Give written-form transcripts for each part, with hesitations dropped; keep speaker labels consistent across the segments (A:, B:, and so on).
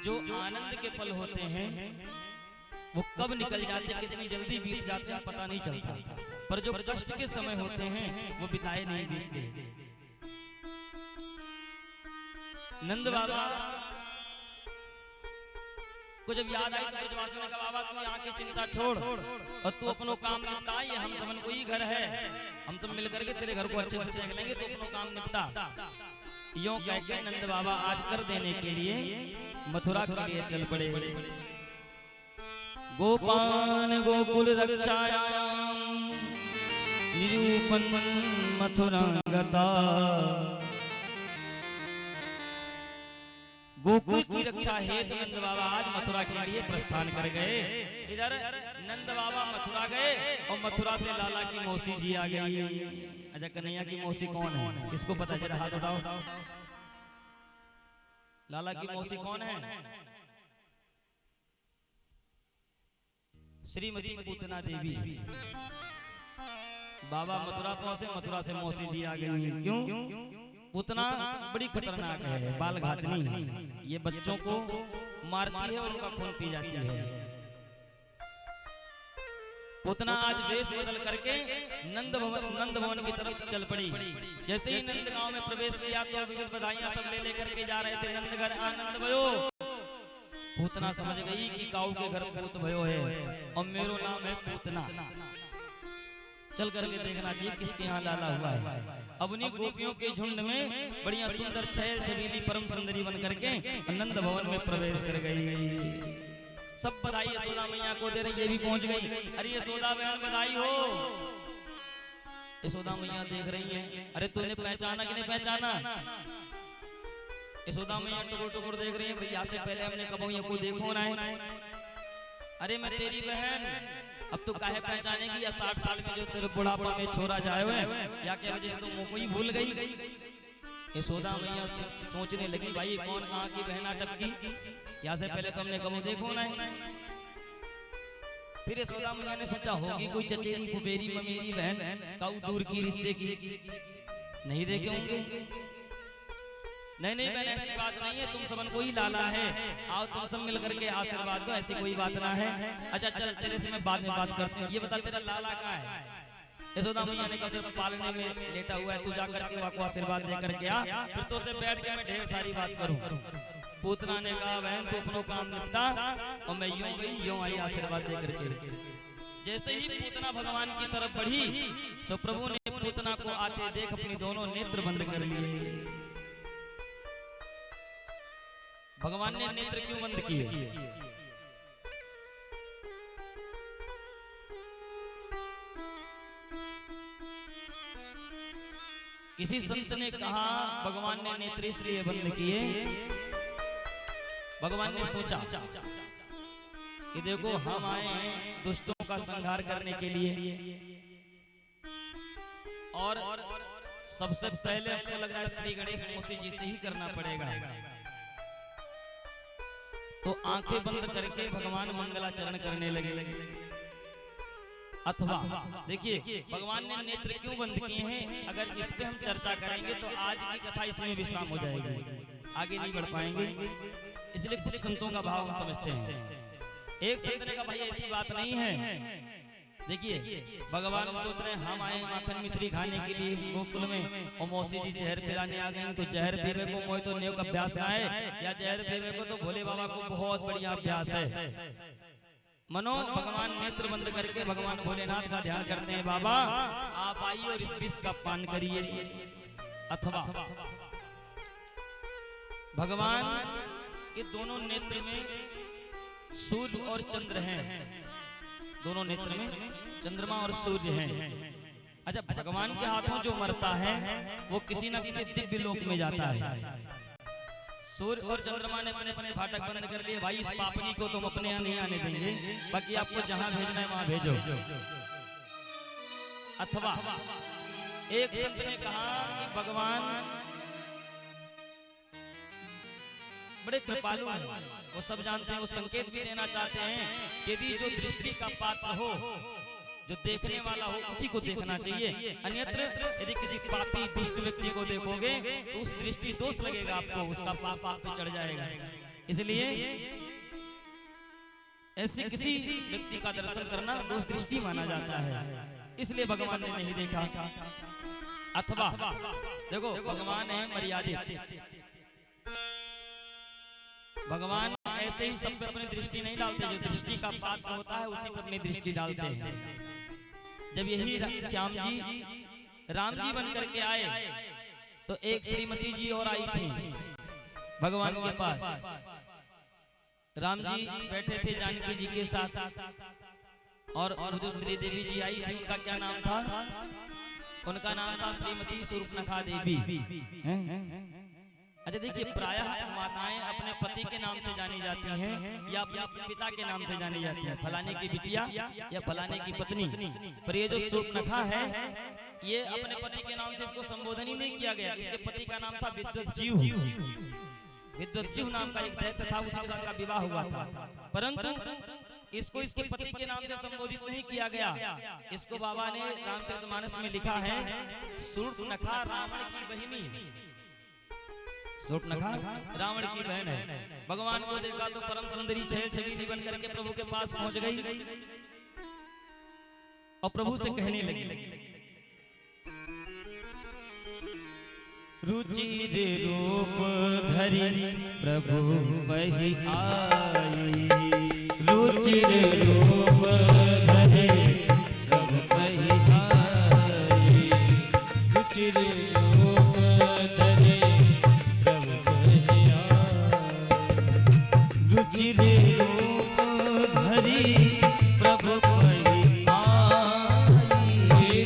A: जो आनंद के पल होते हैं वो कब निकल जाते, कितनी जल्दी बीत जाते हैं पता नहीं चलता, पर जो कष्ट के समय होते हैं वो बिताए नहीं बीतते। नंद बाबा को जब याद आई तो ब्रजवासी ने कहा, बाबा तू यहाँ की चिंता छोड़ और तू अपनो काम निपटा, ये हम सबन को ही घर है, हम सब मिलकर के तेरे घर को अच्छे से देख लेंगे, तो अपनो काम निपटा। यूं कह के नंद बाबा आज कर देने के लिए मथुरा के लिए चल पड़े। गोपान गोकुल रक्षायाम निरूपण मथुरा गता। गोकुल की रक्षा हेतु नंद बाबा आज मथुरा के लिए प्रस्थान कर गए। इधर नंद बाबा मथुरा गए और मथुरा से लाला की मौसी जी आ गई। अच्छा कन्हैया की मौसी कौन है, किसको पता, जरा हाथ उठाओ। लाला की मौसी कौन है? श्रीमती पूतना देवी। बाबा मथुरा पहुंचे, मथुरा से मौसी जी आ गई। क्यों? पूतना बड़ी खतरनाक है, बाल घातनी है, ये बच्चों को मारती है और उनका खून पी जाती है। पूतना आज वेश बदल करके नंद भवन की तरफ चल पड़ी। जैसे ही नंद गांव में प्रवेश किया तो विविध बधाइयां सब ले लेकर के जा रहे थे। नंद घर आनंद भयो। पूतना समझ गई कि काऊ के घर पूत भयो है और मेरो नाम है पूतना, चल करके देखना चाहिए किसके यहाँ लाला हुआ है। अपनी गोपियों के झुंड में बढ़िया सुंदर छैल छबीली परम सुंदरी बन करके नंद भवन में प्रवेश कर गई। सब बधाई यशोदा मैया को दे रही, ये भी पहुंच गई। अरे यशोदा बहन बधाई हो। यशोदा मैया देख रही है, अरे तूने पहचाना कि नहीं पहचाना? यशोदा मैया टुकुर टुकुर देख रही है, भैया से पहले हमने कबूया को देखो ना है। अरे मैं तेरी बहन, अब तो काहे पहचानेगी, या 60 साल में जो तेरे बुढ़ापा में छोरा जाए हुए या क्या वजह से तुम मुझको ही भूल गई। यशोदा मैया सोचने लगी, भाई कौन कहाँ की बहना टपकी, यहाँ से पहले तो हमने कबो देखो ना है। फिर यशोदा मैया ने सोचा होगी कोई चचेरी फुफेरी ममेरी बहन, काऊ दूर की रिश्ते की, नहीं देखे होंगे। नहीं नहीं बहन ऐसी बात नहीं है, तुम सबन को ही लाला है, आओ तुम सब मिल करके आशीर्वाद दो, ऐसी कोई बात ना है। अच्छा चल तेरे से मैं बाद में बात करती हूँ, ये बता तेरा लाला कहाँ है? यशोदा मैया ने कहा तेरे पालने में लेटा हुआ है, तू जा करके वहाँ को आशीर्वाद दे करके आ, फिर तो से बैठ के मैं ढेर सारी बात करूँ। पूतना ने कहा बहन तू अपनों काम निपटा और मैं यूं गई यूं आई आशीर्वाद दे करके। जैसे ही पूतना भगवान की तरफ बढ़ी तो प्रभु ने पूतना को आते देख अपनी दोनों नेत्र बंद कर लिए। भगवान ने नेत्र क्यों बंद किए? किसी संत ने कहा भगवान ने नेत्र इसलिए बंद किए, भगवान ने सोचा कि देखो हम आए हैं दुष्टों का संहार करने के लिए और सबसे पहले हमको लग रहा है श्री गणेश मौसी जी से ही करना पड़ेगा। तो आंखें बंद करके भगवान मंगलाचरण करने लगे। अथवा देखिए भगवान ने नेत्र क्यों बंद किए हैं, अगर इस पे हम चर्चा करेंगे तो आज की कथा इसमें विश्राम हो जाएगी, आगे नहीं बढ़ पाएंगे, इसलिए कुछ संतों का भाव हम समझते हैं। एक संत ने कहा भाई ऐसी बात नहीं है, देखिए भगवान सोच रहे हैं हम आए माखन मिश्री खाने के लिए गोकुल में और मौसी जी जहर पिलाने आ गई, तो जहर पीवे को मोह तो नेव का अभ्यास ना है, या जहर पीवे को तो भोले बाबा को बहुत बढ़िया अभ्यास है। मनो भगवान नेत्र बंद करके भगवान भोलेनाथ का ध्यान करते हैं, बाबा आप आइए और इस विष का पान करिए। अथवा भगवान के दोनों नेत्र में सूर्य और चंद्र हैं, दोनों नेत्र में चंद्रमा और सूर्य हैं। अच्छा भगवान के हाथों जो मरता है वो किसी न किसी दिव्य लोक में जाता है। सूर्य और चंद्रमा ने अपने अपने फाटक बंद कर लिए, भाई इस पापनी को तुम अपने यहाँ नहीं आने देंगे, बाकी आपको जहां भेजना है वहां भेजो। अथवा एक संत ने कहा कि भगवान बड़े कृपालु हैं, वो सब जानते हैं, वो संकेत भी देना चाहते हैं यदि जो दृष्टि का पात्र हो, जो देखने वाला हो उसी को देखना चाहिए, अन्यत्र यदि किसी पापी दुष्ट व्यक्ति को देखोगे तो उस दृष्टि दोष लगेगा आपको, उसका पाप आप पे चढ़ जाएगा। इसलिए ऐसे किसी व्यक्ति का दर्शन करना दोष दृष्टि माना जाता है, इसलिए भगवान ने नहीं देखा। अथवा देखो भगवान है मर्यादित, भगवान ऐसे ही सब पे अपनी दृष्टि नहीं डालते, जो दृष्टि का पात्र होता है उसी पर अपनी दृष्टि डालते हैं। जब यही श्याम जी राम जी बन करके आए तो एक श्रीमती जी और आई थी भगवान के पास। राम जी बैठे थे जानकी जी के साथ और जो श्री देवी जी आई थी उनका क्या नाम था? उनका नाम था श्रीमती सूर्पनखा देवी। अच्छा देखिए, प्रायः माताएं अपने पति के नाम से जानी जाती हैं या अपने पिता के नाम से जानी जाती हैं, फलाने की बिटिया या फलाने की पत्नी। पर ये जो सूर्पनखा है ये अपने पति के नाम से इसको संबोधन ही नहीं किया गया। इसके पति का नाम था विद्वज्जीव। विद्वज्जीव नाम का एक दैत्य था, उसके साथ का विवाह हुआ था, परंतु इसको इसके पति के नाम से संबोधित नहीं किया गया। इसको बाबा ने रामचरितमानस में लिखा है सूर्पनखा रावण की बहिनी। सूर्पनखा रावण की बहन है। भगवान को देखा तो परम सुंदरी छेल छबीली बन करके प्रभु के पास पहुंच गई और प्रभु से कहने लगी, रुचिर रूप धरि प्रभु बहि आई, रुचिर रूप धरि प्रभु बहि आई, रुचिर रूप धरि प्रभु बहि आई, रुचिर रूप धरि प्रभु बहि आई,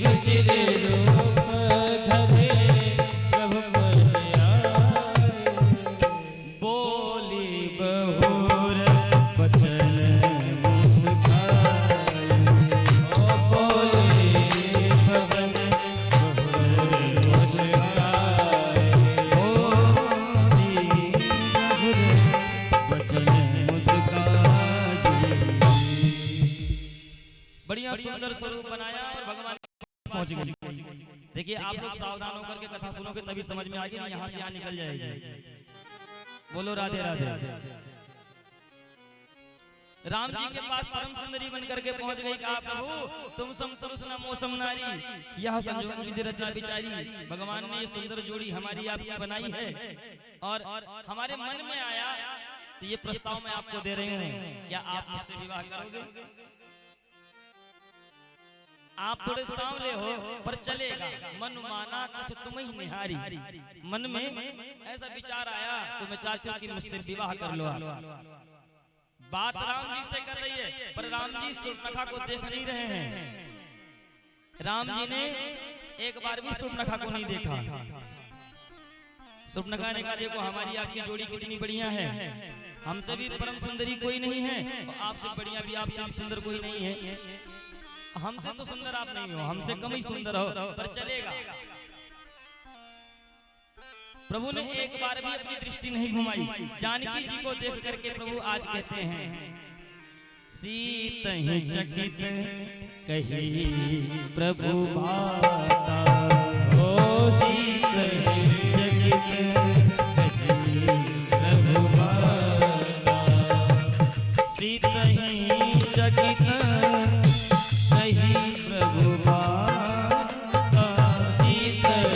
A: रुचिर रूप धरि सुंदर स्वरूप बनाया और भगवान पहुंच गई। देखिए आप लोग सावधान होकर के कथा सुनोगे तभी समझ में आएगी, यहाँ से यहाँ निकल जाएगी। बोलो राधे राधे। राम जी के पास परम सुंदरी बन करके पहुंच गई। कहा प्रभु तुम सम पुरुष न मौसम नारी, यह संजोग विधि रचा बिचारी। भगवान ने ये सुंदर जोड़ी हमारी आपकी बनाई है और हमारे मन में आया तो ये प्रस्ताव मैं आपको दे रही हूँ, क्या आप मुझसे विवाह करोगे? आप थोड़े सांवले हो पर चलेगा, मन माना कछ तुम ही निहारी। मन में ऐसा विचार आया तो मैं चाहती हूँ कि मुझसे विवाह कर लो। बात राम जी से कर रही है पर राम जी सूर्पनखा को देख नहीं रहे हैं। राम जी ने एक बार भी सूर्पनखा को नहीं देखा। सूर्पनखा ने कहा देखो हमारी आपकी जोड़ी कितनी बढ़िया है, हमसे भी परम सुंदरी कोई नहीं है और आपसे बढ़िया भी आपसे भी सुंदर कोई नहीं है। हमसे तो सुंदर आप नहीं हो, हमसे कम ही सुंदर हो पर चलेगा। प्रभु ने एक बार भी अपनी दृष्टि नहीं घुमाई। जानकी जी को देख करके प्रभु आज कहते हैं सीतहि चकित कही प्रभु बाता, ओ सीतहि चकित कही प्रभु बाता, सीतहि चकित प्रभु बाता, सीतहि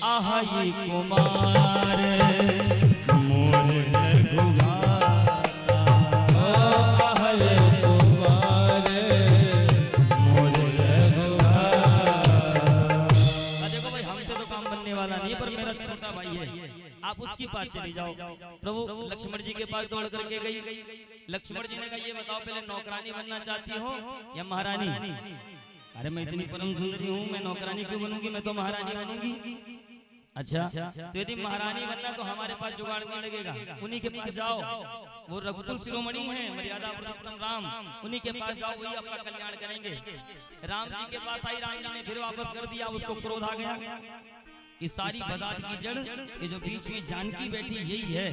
A: आहि कुमार मोर रघुवाता, आहि कुमार मोर रघुवाता। देखो भाई हमसे तो काम बनने वाला नहीं पर मेरा छोटा भाई है, आप उसके पास चली जाओ। प्रभु लक्ष्मण जी के पास दौड़ करके गई। लक्ष्मण जी ने कहा ये बताओ पहले नौकरानी बनना चाहती हो या महारानी? अरे मैं इतनी परम सुंदरी हूँ, मैं नौकरानी क्यों बनूंगी, मैं तो महारानी बनूंगी। अच्छा तो यदि महारानी बनना तो हमारे पास जुगाड़ नहीं लगेगा, उन्हीं के पास जाओ। वो रघुकुल शिरोमणि हैं, मर्यादा पुरुषोत्तम राम, उन्हीं के पास जाओ, वही आपका कल्याण करेंगे। राम जी के पास आई, राम जी ने फिर वापस कर दिया। उसको क्रोध आ गया कि सारी बजात की जड़ ये जो बीच में जानकी बैठी यही है।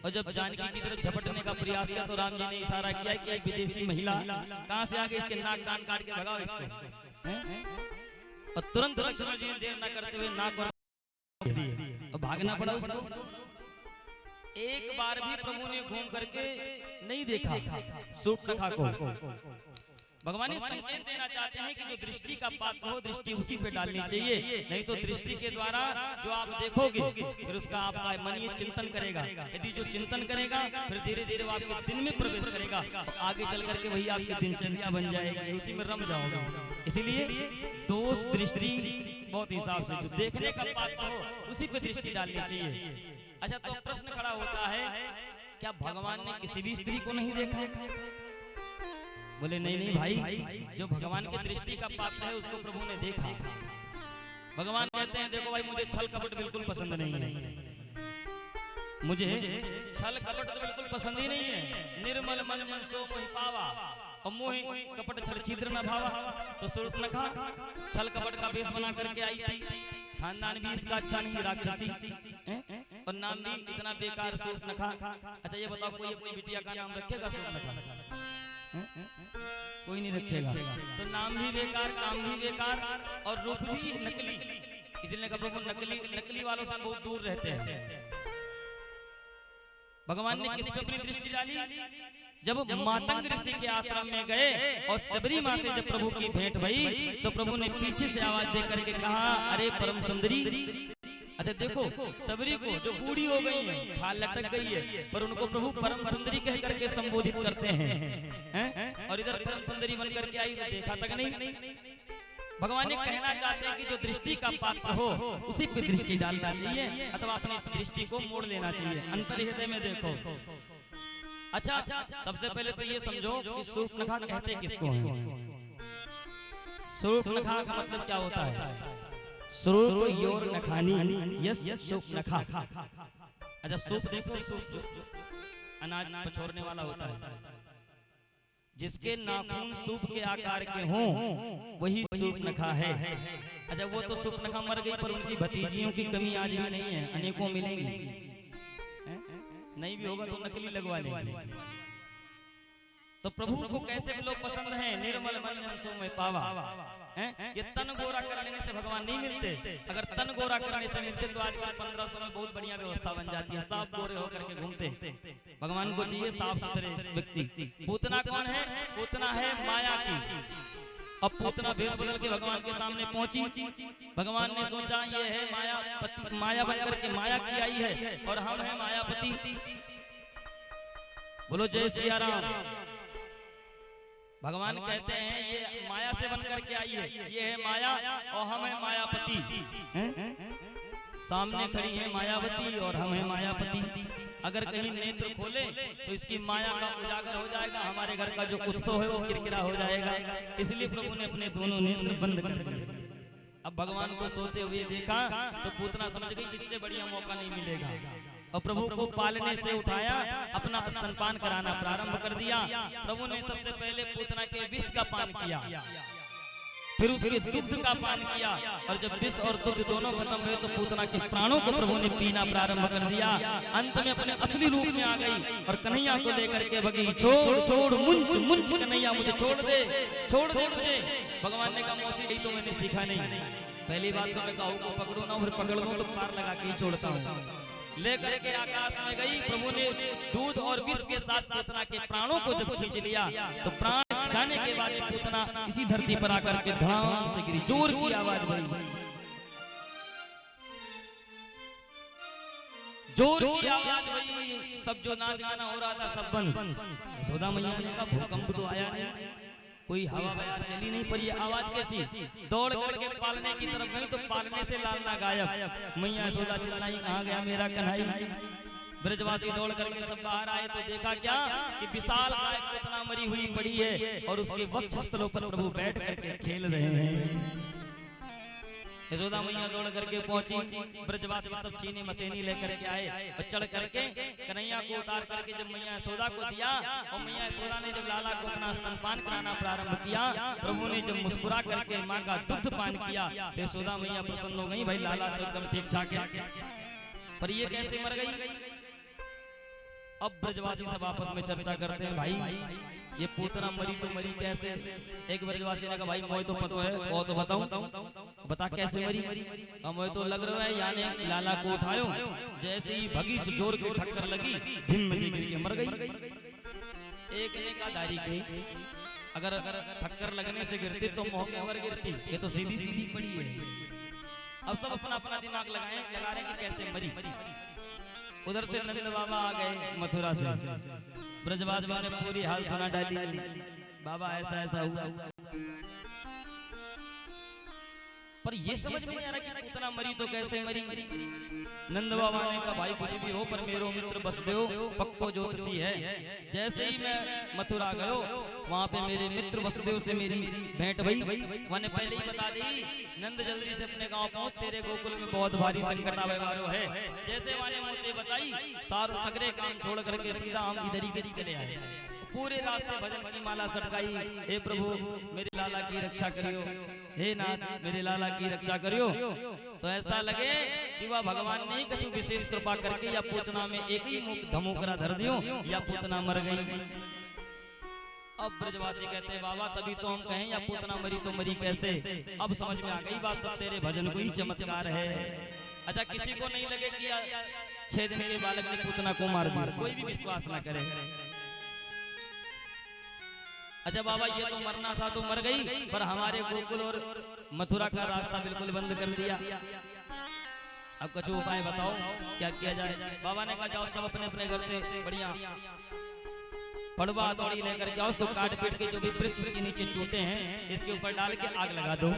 A: और जब जानकी की तरफ झपटने का प्रयास किया तो राम जी ने इशारा किया कि एक विदेशी महिला कहां से आ गई, इसके नाक कान काट के भगाओ इसको। और तुरंत लक्ष्मण जी ने देर न करते हुए नाक और भागना पड़ा उसको। एक बार भी प्रभु ने घूम करके नहीं देखा शूर्पणखा को। भगवान ये संकेत देना चाहते हैं कि जो दृष्टि का पात्र हो दृष्टि उसी पे डालनी चाहिए, नहीं तो दृष्टि के द्वारा जो आप देखोगे फिर उसका आपका मन ये चिंतन करेगा। यदि जो चिंतन करेगा फिर धीरे धीरे वो आपके दिन में प्रवेश करेगा और आगे चल करके वही आपकी दिनचर्या बन जाएगी, उसी में रम जाओगे। इसीलिए दोष दृष्टि बहुत हिसाब से, जो देखने का पात्र हो उसी पे दृष्टि डालनी चाहिए। अच्छा, तो प्रश्न खड़ा होता है, क्या भगवान ने किसी भी स्त्री को नहीं देखा? बोले नहीं नहीं भाई, जो भगवान की दृष्टि का पात्र है उसको प्रभु ने देखा। भगवान कहते हैं देखो भाई, मुझे छल कपट बिल्कुल पसंद नहीं है, मुझे छल कपट तो बिल्कुल पसंद ही नहीं है। निर्मल मन मन सो मोहि पावा और मोहि कपट छल छिद्र न भावा। तो शूर्पणखा छल कपट का वेश बना करके आई थी, खानदान भी इसका अच्छा नहीं, राक्षसी और नाम भी इतना बेकार शूर्पणखा। अच्छा ये बताओ, कोई अपनी बिटिया का नाम रखेगा शूर्पणखा? कोई नहीं रखेगा। तो नाम भी बेकार, काम भी बेकार और रूप भी नकली। इसलिए कहा प्रभु नकली वालों से बहुत दूर रहते हैं। भगवान ने किस पे अपनी दृष्टि डाली? जब मातंग ऋषि के आश्रम में गए और सबरी माँ से जब प्रभु की भेंट भई तो प्रभु ने पीछे से आवाज दे करके कहा, अरे परम सुंदरी। अच्छा देखो, सबरी को जो बूढ़ी हो गई है, खाल लटक गई है, पर उनको प्रभु परम सुंदरी कह करके संबोधित करते हैं। और इधर परम सुंदरी बन करके आई तो देखा तक नहीं। भगवान ये कहना चाहते हैं कि जो दृष्टि का पात्र हो उसी पे दृष्टि डालना चाहिए अथवा अपनी दृष्टि को मोड़ लेना चाहिए, अंतर हृदय में देखो। अच्छा, सबसे पहले तो ये समझो कि शूर्पणखा कहते किसको हैं? शूर्पणखा का मतलब क्या होता है? स्वरूप योर नखानी यस शूर्पणखा। अच्छा सूप देखो, सूप जो अनाज पछोरने वाला होता है, जिसके नाखून सूप के आकार के हों वही शूर्पणखा है। अच्छा वो तो शूर्पणखा मर गई, पर उनकी भतीजियों की कमी आज भी नहीं है, अनेकों मिलेंगी। नहीं भी होगा तो नकली लगवा लेंगे। तो प्रभु को कैसे लोग पसंद हैं? निर्मल मन जन सो मैं पावा। ये तन गोरा कर लेने से भगवान नहीं मिलते। अगर तन गोरा करने से मिलते तो आजकल 1500 में बहुत बढ़िया व्यवस्था बन जाती है, साफ गोरे होकर के घूमते। भगवान को चाहिए साफ सुथरे व्यक्ति। पूतना कौन है? पूतना है माया की। अब पूतना भेष बदल के भगवान के सामने पहुंची। भगवान ने सोचा ये है मायापति, माया बनकर के माया की आई है और हम हैं मायापति। बोलो जय सिया राम। भगवान कहते हैं ये माया से बनकर के आई है, ये है माया और हम हैं मायापति। सामने खड़ी है मायावती और हम हैं मायापति। अगर कहीं नेत्र खोले तो इसकी माया का उजागर हो जाएगा, हमारे घर का जो उत्सव है वो किरकिरा हो जाएगा। इसलिए प्रभु ने अपने दोनों नेत्र बंद कर दिए। अब भगवान को सोते हुए देखा तो पूतना समझ गई इससे बढ़िया मौका नहीं मिलेगा और प्रभु को पालने से उठाया, अपना स्तनपान कराना प्रारंभ कर दिया। प्रभु ने सबसे पहले पूतना के विष का पान किया, फिर उसके दुग्ध का पान किया और जब विष और दुग्ध दोनों खत्म हुए तो पूतना के प्राणों को प्रभु ने पीना प्रारंभ कर दिया। अंत में अपने असली रूप में आ गई और कन्हैया को लेकर के भगी। छोड़ छोड़ मुंच मुंच कन्हैया, मुझे छोड़ दे मुझे। भगवान ने कहा मौसी यही तो मैंने सीखा नहीं। पहली बात तो मैं कहूँ को पकड़ो ना, फिर पकड़ दो तो पार लगा के ही छोड़ता हूँ। लेकर के आकाश में गई। प्रभु ने दूध और विष के साथ पूतना के प्राणों को जब खींच लिया तो प्राण जाने के बाद पूतना इसी धरती पर आकर के धड़ाम से गिरी। जोर की आवाज बनी, जोर की आवाज बनी। सब जो नाच गाना हो रहा था सब बंद। यशोदा मैया ने कहा भूकंप तो आया नहीं, कोई हवा बयार चली नहीं, पर ये आवाज कैसी? दौड़ करके पालने की तरफ गई तो पालने से लालना गायब। मैया यशोदा चिल्लाई कहाँ गया मेरा कन्हई? ब्रजवासी दौड़ करके सब बाहर आए तो देखा क्या कि विशाल काय पूतना मरी हुई पड़ी है और उसके वक्षस्थलों पर प्रभु बैठ करके खेल रहे हैं। यशोदा मैया दौड़ करके पहुंची। ब्रजवासी सब चीनी मसेनी लेकर के आए और चढ़ करके कन्हैया को उतार करके जब मैया यशोदा को दिया और मैया यशोदा ने जब लाला को अपना स्तनपान कराना प्रारंभ किया, प्रभु ने जब मुस्कुरा करके माँ का दुग्ध पान किया तो यशोदा मैया प्रसन्न हो गई, भाई लाला तो एकदम ठीक ठाक है। पर ये कैसे मर गई? अब ब्रजवासी सब आपस में चर्चा करते हैं, भाई ये पूतना मरी तो मरी कैसे। एक ब्रजवासी ने कहा भाई मोय तो पता है, वो तो बताऊं, बता कैसे मरी। अब मोय तो लग रहा है यानी लाला को उठायो, जैसे ही भगी से जोर की ठक्कर लगी, धिम में गिर के मर गई। एक ने कहा दारी के अगर ठक्कर लगने से गिरती तो मौके पर गिरती, ये तो सीधी सीधी पड़ी है। अब सब अपना अपना दिमाग लगा रहे कि कैसे मरी। उधर से नंद बाबा आ गए मथुरा से, ब्रजवासियों ने पूरी हाल सुना डाली, बाबा ऐसा ऐसा हुआ। पर ये समझ में नहीं आ रहा कि पूतना मरी तो कैसे मरी। नंद बाबा ने कहा भाई कुछ भी हो पर मेरो मित्र वसुदेव पक्को ज्योतिषी है। जैसे ही मैं मथुरा गयो वहां पे मेरे मित्र वसुदेव से मेरी भेंट भई, मैंने पहले ही बता दी नंद जल्दी से अपने गांव पहुंच, तेरे गोकुल में बहुत भारी संकट आवे वालो है। जैसे मैंने मुझे बताई सारे सगरे काम छोड़ करके सीधा हम इधर ही के चले आए। पूरे रास्ते भजन की माला सटकाई, हे प्रभु मेरे लाला की रक्षा करियो, हे नाथ मेरे लाला की रक्षा करियो। तो ऐसा लगे कि वह भगवान ने कछु विशेष कृपा करके या पूतना में एक ही मुख धमोकरा धर दियो या पूतना मर गई। अब ब्रजवासी कहते हैं बाबा तभी तो हम कहें या पूतना मरी तो मरी कैसे। अब समझ में आ गई बात, सब तेरे भजन को ही चमत्कार है। अच्छा किसी को नहीं लगे कि 6 दिन के बालक ने पूतना को मार दिया, कोई भी विश्वास ना करे। अच्छा बाबा ये तो मरना था तो मर गई, पर हमारे गोकुल और मथुरा का रास्ता बिल्कुल बंद कर दिया। अब कुछ उपाय बताओ क्या किया जाए। बाबा ने कहा जाओ सब अपने अपने घर से बढ़िया पड़वा हथौड़ी लेकर के आओ, उसको काट पीट के जो भी वृक्ष इसके नीचे टूटे हैं इसके ऊपर डाल के आग लगा दो।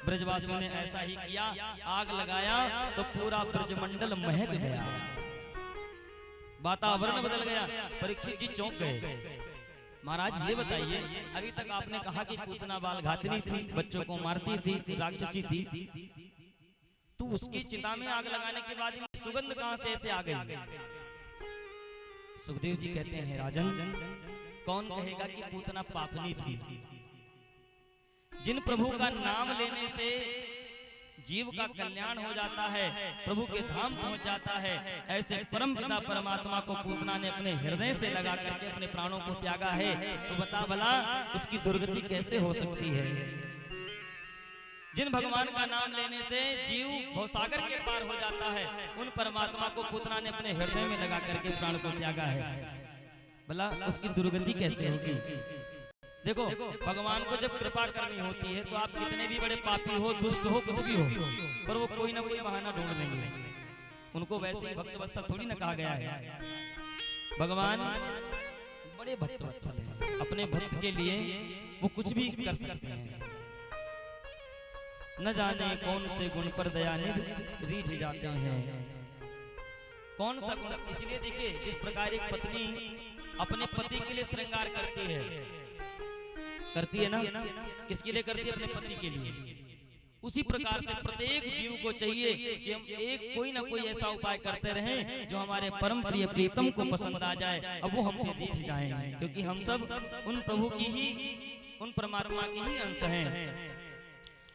A: ब्रजवासियों ने ऐसा ही किया, आग लगाया तो पूरा ब्रजमंडल महक गया, वातावरण बदल गया। परीक्षित जी चौंक गए। महाराज ये बताइए अभी तक आपने कहा कि पूतना बाल घातनी थी, बच्चों को मारती थी, राक्षसी थी, तो उसकी चिता में आग लगाने के बाद सुगंध कहां से ऐसे आ गई। सुखदेव जी कहते हैं राजन कौन कहेगा कि पूतना पापनी थी। जिन प्रभु का नाम लेने से जीव का कल्याण हो जाता है, प्रभु के धाम पहुंच जाता है, ऐसे परम पिता परमात्मा को पूतना ने अपने हृदय से लगा करके अपने प्राणों को त्यागा है। तो बता भला उसकी दुर्गति कैसे हो सकती है। जिन भगवान का नाम लेने से जीव भवसागर के पार हो जाता है, उन परमात्मा को पूतना ने अपने हृदय में लगा करके प्राण को त्यागा है, भला उसकी दुर्गति कैसे होगी। देखो भगवान को जब कृपा करनी होती है तो आप कितने भी बड़े पापी हो, दुष्ट हो, कुछ भी हो, पर वो कोई ना कोई बहाना ढूंढ लेंगे। उनको वैसे ही भक्त वत्सल थोड़ी ना कहा गया है। भगवान बड़े भक्त वत्सल हैं, अपने भक्त के लिए वो कुछ भी कर सकते हैं। न जाने कौन से गुण पर दयानिधि रीझ जाते हैं। कौन सा गुण, इसलिए देखिए जिस प्रकार एक पत्नी अपने पति के लिए श्रृंगार करती है ना, किसके लिए करती है, अपने पति के लिए। उसी प्रकार से प्रत्येक जीव को चाहिए कि हम एक कोई ना कोई ऐसा उपाय करते रहें जो हमारे परम प्रिय प्रीतम को पसंद आ जाए, अब वो हम पे रीझ जाएं, क्योंकि हम सब उन प्रभु की ही, उन परमात्मा की ही अंश हैं।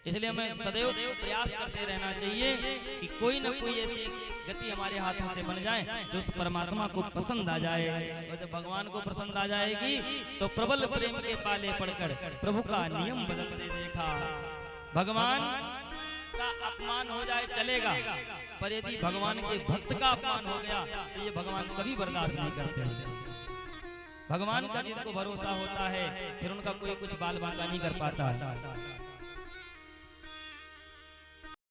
A: इसलिए हमें सदैव प्रयास करते रहना चाहिए कि कोई ना कोई ऐसी गति हमारे हाथों से बन जाए जो उस परमात्मा को पसंद आ जाए। और जब भगवान को पसंद आ जाएगी तो प्रबल प्रेम के पाले पड़कर प्रभु का नियम बदलते देखा। भगवान का अपमान हो जाए चलेगा, पर यदि भगवान के भक्त का अपमान हो गया तो ये भगवान कभी बर्दाश्त नहीं करते। भगवान का जिनको भरोसा होता है फिर उनका कोई कुछ बाल बांका नहीं कर पाता।